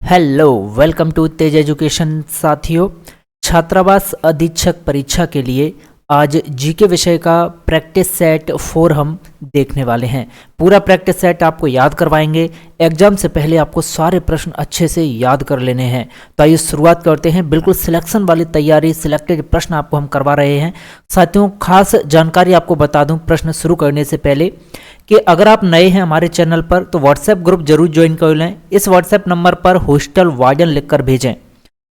Hello, welcome to Tej education. साथियों, छात्रावास अधीक्षक परीक्षा के लिए आज जीके विषय का प्रैक्टिस सेट 4 हम देखने वाले हैं। पूरा प्रैक्टिस सेट आपको याद करवाएंगे। एग्जाम से पहले आपको सारे प्रश्न अच्छे से याद कर लेने हैं। तो आइए शुरुआत करते हैं। बिल्कुल सिलेक्शन वाली तैयारी, सिलेक्टेड प्रश्न आपको हम करवा रहे हैं। साथियों, खास जानकारी आपको बता दूं प्रश्न शुरू करने से पहले कि अगर आप नए हैं हमारे चैनल पर तो व्हाट्सएप ग्रुप जरूर ज्वाइन कर लें। इस व्हाट्सएप नंबर पर हॉस्टल वार्डन लिखकर भेजें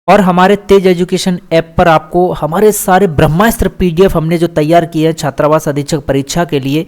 और हमारे तेज एजुकेशन ऐप पर आपको हमारे सारे ब्रह्मास्त्र पीडीएफ हमने जो तैयार किए हैं छात्रावास अधीक्षक परीक्षा के लिए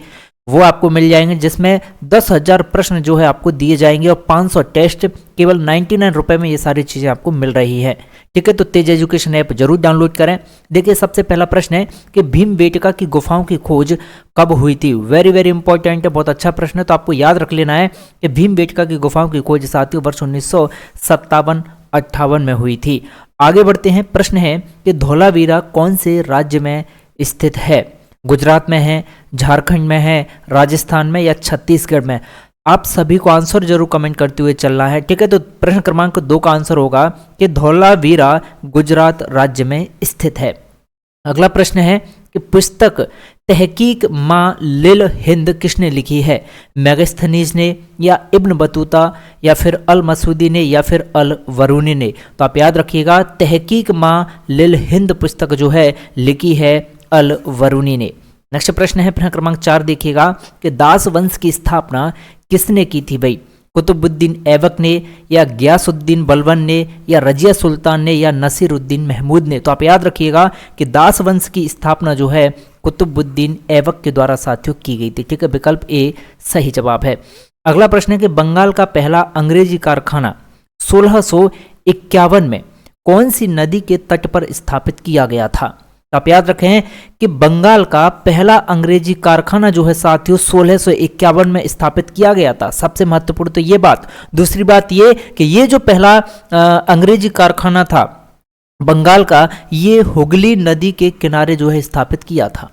वो आपको मिल जाएंगे, जिसमें 10,000 प्रश्न जो है आपको दिए जाएंगे और 500 टेस्ट केवल 99 रुपये में ये सारी चीज़ें आपको मिल रही है। ठीक है, तो तेज एजुकेशन ऐप जरूर डाउनलोड करें। देखिए, सबसे पहला प्रश्न है कि भीमबेटका की गुफाओं की खोज कब हुई थी। वेरी वेरी इंपॉर्टेंट है, बहुत अच्छा प्रश्न है। तो आपको याद रख लेना है कि भीमबेटका की गुफाओं की खोज साथियों वर्ष 1957-58 में हुई थी। आगे बढ़ते हैं। प्रश्न है कि धौलावीरा कौन से राज्य में स्थित है। गुजरात में है, झारखंड में है, राजस्थान में या छत्तीसगढ़ में। आप सभी को आंसर जरूर कमेंट करते हुए चलना है। ठीक है, तो प्रश्न क्रमांक 2 का आंसर होगा कि धौलावीरा गुजरात राज्य में स्थित है। अगला प्रश्न है कि पुस्तक तहकीक माँ लिल हिंद किसने लिखी है। मेगास्थनीज ने या इब्न बतूता या फिर अल मसूदी ने या फिर अल वरूनी ने। तो आप याद रखिएगा, तहकीक माँ लिल हिंद पुस्तक जो है लिखी है अल वरूनी ने। नेक्स्ट प्रश्न है, प्रश्न क्रमांक 4 देखिएगा कि दास वंश की स्थापना किसने की थी भाई। कुतुबुद्दीन ऐबक ने या गयासुद्दीन बलबन ने या रजिया सुल्तान ने या नसीरुद्दीन महमूद ने। तो आप याद रखिएगा कि दास वंश की स्थापना जो है कुतुबुद्दीन ऐबक के द्वारा साथियों की गई थी। ठीक है, विकल्प ए सही जवाब है। अगला प्रश्न है कि बंगाल का पहला अंग्रेजी कारखाना 1651 में कौन सी नदी के तट पर स्थापित किया गया था। तो आप याद रखें कि बंगाल का पहला अंग्रेजी कारखाना जो है साथियों 1651 में स्थापित किया गया था। सबसे महत्वपूर्ण तो ये बात। दूसरी बात ये कि ये जो पहला अंग्रेजी कारखाना था बंगाल का, ये हुगली नदी के किनारे जो है स्थापित किया था।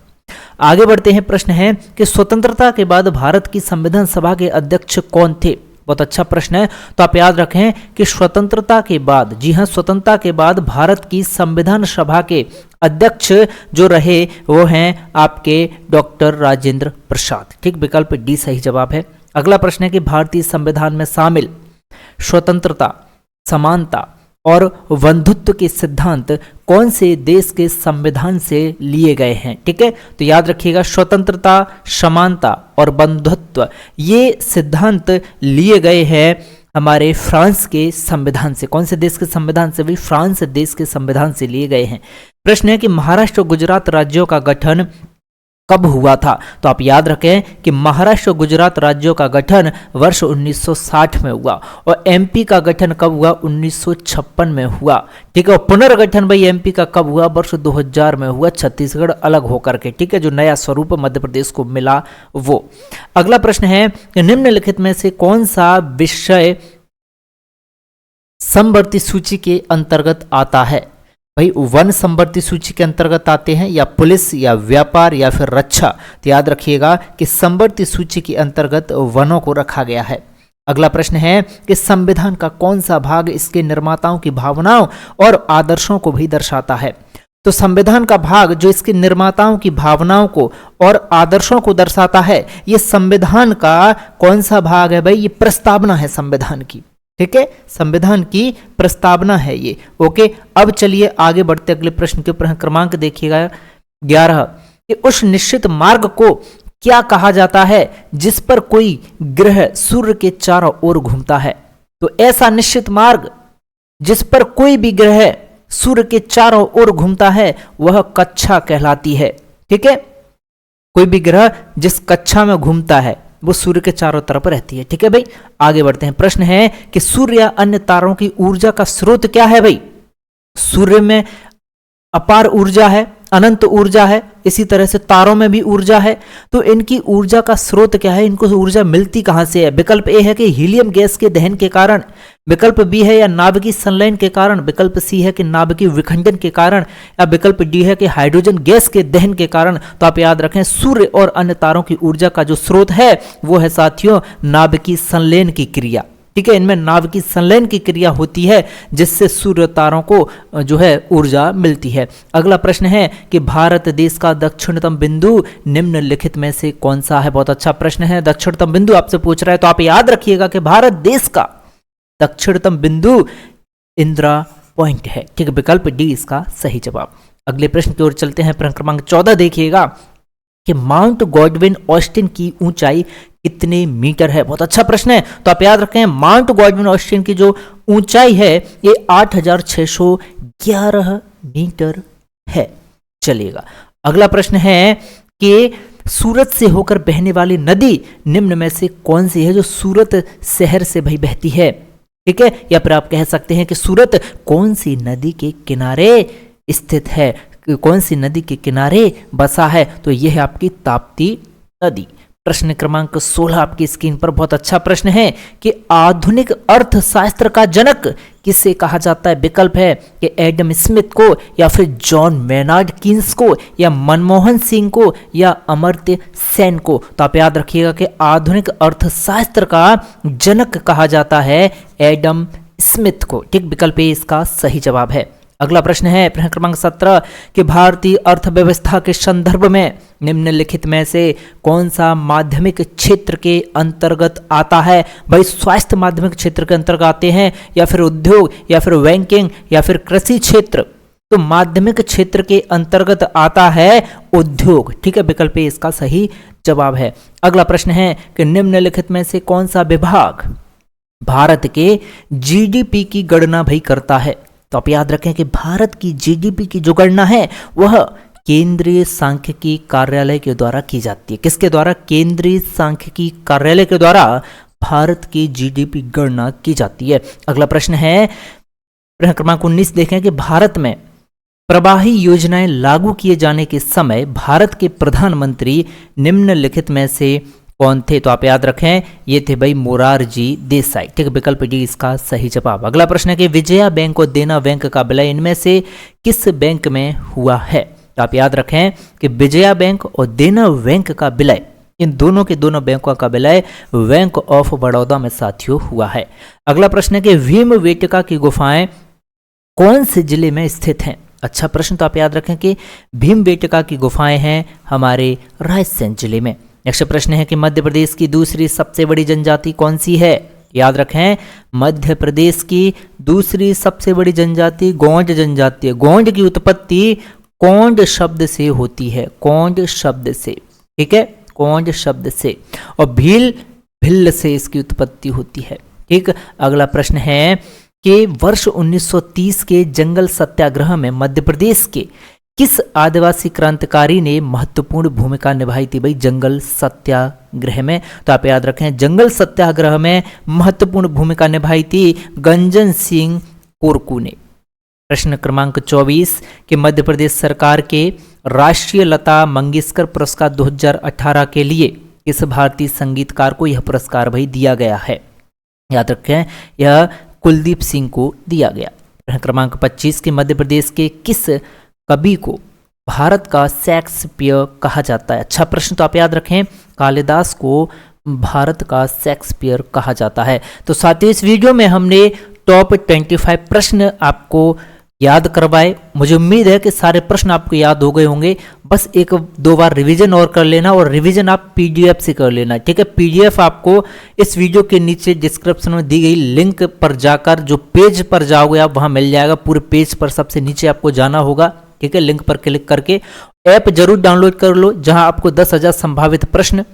आगे बढ़ते हैं। प्रश्न है कि स्वतंत्रता के बाद भारत की संविधान सभा के अध्यक्ष कौन थे। बहुत अच्छा प्रश्न है। तो आप याद रखें कि स्वतंत्रता के बाद, जी हां, स्वतंत्रता के बाद भारत की संविधान सभा के अध्यक्ष जो रहे वो हैं आपके डॉक्टर राजेंद्र प्रसाद। ठीक, विकल्प डी सही जवाब है। अगला प्रश्न है कि भारतीय संविधान में शामिल स्वतंत्रता, समानता और बंधुत्व के सिद्धांत कौन से देश के संविधान से लिए गए हैं। ठीक है, तो याद रखिएगा, स्वतंत्रता, समानता और बंधुत्व ये सिद्धांत लिए गए हैं हमारे फ्रांस के संविधान से। कौन से देश के संविधान से भी? फ्रांस देश के संविधान से लिए गए हैं। प्रश्न है कि महाराष्ट्र और गुजरात राज्यों का गठन कब हुआ था। तो आप याद रखें कि महाराष्ट्र और गुजरात राज्यों का गठन वर्ष 1960 में हुआ और एमपी का गठन कब हुआ? 1956 में हुआ। ठीक है, और पुनर्गठन भाई एमपी का कब हुआ? वर्ष 2000 में हुआ, छत्तीसगढ़ अलग होकर के। ठीक है, जो नया स्वरूप मध्य प्रदेश को मिला वो। अगला प्रश्न है कि निम्नलिखित में से कौन सा विषय समवर्ती सूची के अंतर्गत आता है। भाई, वन समवर्ती सूची के अंतर्गत आते हैं या पुलिस या व्यापार या फिर रक्षा। तो याद रखिएगा कि समवर्ती सूची के अंतर्गत वनों को रखा गया है। अगला प्रश्न है कि संविधान का कौन सा भाग इसके निर्माताओं की भावनाओं और आदर्शों को भी दर्शाता है। तो संविधान का भाग जो इसके निर्माताओं की भावनाओं को और आदर्शों को दर्शाता है, ये संविधान का कौन सा भाग है भाई? ये प्रस्तावना है संविधान की। ठीक है, संविधान की प्रस्तावना है ये। ओके, अब चलिए आगे बढ़ते अगले प्रश्न के। प्रश्न क्रमांक देखिएगा 11 कि उस निश्चित मार्ग को क्या कहा जाता है जिस पर कोई ग्रह सूर्य के चारों ओर घूमता है। तो ऐसा निश्चित मार्ग जिस पर कोई भी ग्रह सूर्य के चारों ओर घूमता है वह कक्षा कहलाती है। ठीक है, कोई भी ग्रह जिस कक्षा में घूमता है वो सूर्य के चारों तरफ रहती है। ठीक है भाई, आगे बढ़ते हैं। प्रश्न है कि सूर्य या अन्य तारों की ऊर्जा का स्रोत क्या है भाई। सूर्य में अपार ऊर्जा है, अनंत ऊर्जा है, इसी तरह से तारों में भी ऊर्जा है। तो इनकी ऊर्जा का स्रोत क्या है, इनको ऊर्जा मिलती कहां से है। विकल्प ए है कि हीलियम गैस के दहन के कारण, विकल्प बी है या नाभिकीय संलयन के कारण, विकल्प सी है कि नाभिकीय विखंडन के कारण, या विकल्प डी है कि हाइड्रोजन गैस के दहन के कारण। तो आप याद रखें, सूर्य और अन्य तारों की ऊर्जा का जो स्रोत है वो है साथियों नाभिकीय संलयन की क्रिया। ठीक है, इनमें नाभ की संलयन की क्रिया होती है जिससे सूर्य तारों को जो है ऊर्जा मिलती है। अगला प्रश्न है कि भारत देश का दक्षिणतम बिंदु निम्नलिखित में से कौन सा है। बहुत अच्छा प्रश्न है, दक्षिणतम बिंदु आपसे पूछ रहा है तो आप याद रखिएगा कि भारत देश का दक्षिणतम बिंदु इंदिरा पॉइंट है। ठीक है, विकल्प डी इसका सही जवाब। अगले प्रश्न की ओर चलते हैं। प्रश्न क्रमांक 14 देखिएगा कि माउंट गॉडविन ऑस्टिन की ऊंचाई कितने मीटर है। बहुत अच्छा प्रश्न है, तो आप याद रखें माउंट गॉडविन ऑस्टिन की जो ऊंचाई है ये 8611 मीटर है। चलिएगा, अगला प्रश्न है कि सूरत से होकर बहने वाली नदी निम्न में से कौन सी है जो सूरत शहर से भाई बहती है। ठीक है, या फिर आप कह सकते हैं कि सूरत कौन सी नदी के किनारे स्थित है, कौन सी नदी के किनारे बसा है, तो यह है आपकी ताप्ती नदी। प्रश्न क्रमांक 16 आपकी स्क्रीन पर। बहुत अच्छा प्रश्न है कि आधुनिक अर्थशास्त्र का जनक किसे कहा जाता है। विकल्प है कि एडम स्मिथ को, या फिर जॉन मेनार्ड कीन्स को, या मनमोहन सिंह को, या अमर्त्य सेन को। तो आप याद रखिएगा कि आधुनिक अर्थशास्त्र का जनक कहा जाता है एडम स्मिथ को। ठीक, विकल्प ए इसका सही जवाब है। अगला प्रश्न है प्रश्न क्रमांक 17 कि भारतीय अर्थव्यवस्था के संदर्भ में निम्नलिखित में से कौन सा माध्यमिक क्षेत्र के अंतर्गत आता है। भाई स्वास्थ्य माध्यमिक क्षेत्र के अंतर्गत आते हैं, या फिर उद्योग, या फिर बैंकिंग, या फिर कृषि क्षेत्र। तो माध्यमिक क्षेत्र के अंतर्गत आता है उद्योग। ठीक है, विकल्प ए इसका सही जवाब है। अगला प्रश्न है कि निम्नलिखित में से कौन सा विभाग भारत के जीडीपी की गणना भाई करता है। तो आप याद रखें कि भारत की जीडीपी की जो गणना है वह केंद्रीय सांख्यिकी कार्यालय के द्वारा की जाती है। किसके द्वारा? केंद्रीय सांख्यिकी कार्यालय के द्वारा भारत की जीडीपी गणना की जाती है। अगला प्रश्न है प्रश्न क्रमांक 19 देखें कि भारत में प्रवाही योजनाएं लागू किए जाने के समय भारत के प्रधानमंत्री निम्नलिखित में से कौन थे। तो आप याद रखें ये थे भाई मोरारजी देसाई। ठीक, विकल्प डी इसका सही जवाब। अगला प्रश्न है कि विजया बैंक और देना बैंक का विलय इनमें से किस बैंक में हुआ है। तो आप याद रखें कि विजया बैंक और देना बैंक का विलय, इन दोनों के दोनों बैंकों का विलय बैंक ऑफ बड़ौदा में साथियों हुआ है। अगला प्रश्न है कि भीमबेटका की गुफाएं कौन से जिले में स्थित हैं। अच्छा प्रश्न, तो आप याद रखें कि भीमबेटका की गुफाएं हैं हमारे रायसेन जिले में। नेक्स्ट प्रश्न है कि मध्य प्रदेश की दूसरी सबसे बड़ी जनजाति कौन सी है। याद रखें मध्य प्रदेश की दूसरी सबसे बड़ी जनजाति गोंड जनजाति है। गोंड की उत्पत्ति कोंड शब्द से होती है, कोंड शब्द से। ठीक है, कोंड शब्द से, और भील भिल्ल से इसकी उत्पत्ति होती है। ठीक, अगला प्रश्न है कि वर्ष 1930 के जंगल सत्याग्रह में मध्य प्रदेश के किस आदिवासी क्रांतिकारी ने महत्वपूर्ण भूमिका निभाई थी भाई जंगल सत्याग्रह में। तो आप याद रखें जंगल सत्याग्रह में महत्वपूर्ण भूमिका निभाई थी गंजन सिंह कोरकू ने। प्रश्न क्रमांक 24 कि मध्य प्रदेश सरकार के राष्ट्रीय लता मंगेशकर पुरस्कार 2018 के लिए किस भारतीय संगीतकार को यह पुरस्कार भाई दिया गया है। याद रखें यह कुलदीप सिंह को दिया गया। प्रश्न क्रमांक 25 कि मध्य प्रदेश के किस कवि को भारत का शेक्सपियर कहा जाता है। अच्छा प्रश्न, तो आप याद रखें कालिदास को भारत का शेक्सपियर कहा जाता है। तो साथियों इस वीडियो में हमने टॉप 25 प्रश्न आपको याद करवाए। मुझे उम्मीद है कि सारे प्रश्न आपको याद हो गए होंगे। बस एक दो बार रिवीजन और कर लेना, और रिवीजन आप पीडीएफ से कर लेना। ठीक है, पीडीएफ आपको इस वीडियो के नीचे डिस्क्रिप्शन में दी गई लिंक पर जाकर जो पेज पर जाओगे आप वहां मिल जाएगा। पूरे पेज पर सबसे नीचे आपको जाना होगा। ठीक है, लिंक पर क्लिक करके ऐप जरूर डाउनलोड कर लो, जहां आपको 10,000 संभावित प्रश्न,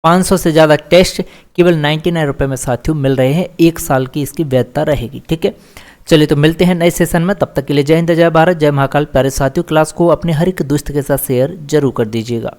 500 से ज़्यादा टेस्ट केवल 99 रुपये में साथियों मिल रहे हैं। 1 साल की इसकी वैधता रहेगी। ठीक है, चलिए तो मिलते हैं नए सेशन में। तब तक के लिए जय हिंद, जय भारत, जय महाकाल। प्यारे साथियों क्लास को अपने हर एक दोस्त के साथ शेयर जरूर कर दीजिएगा।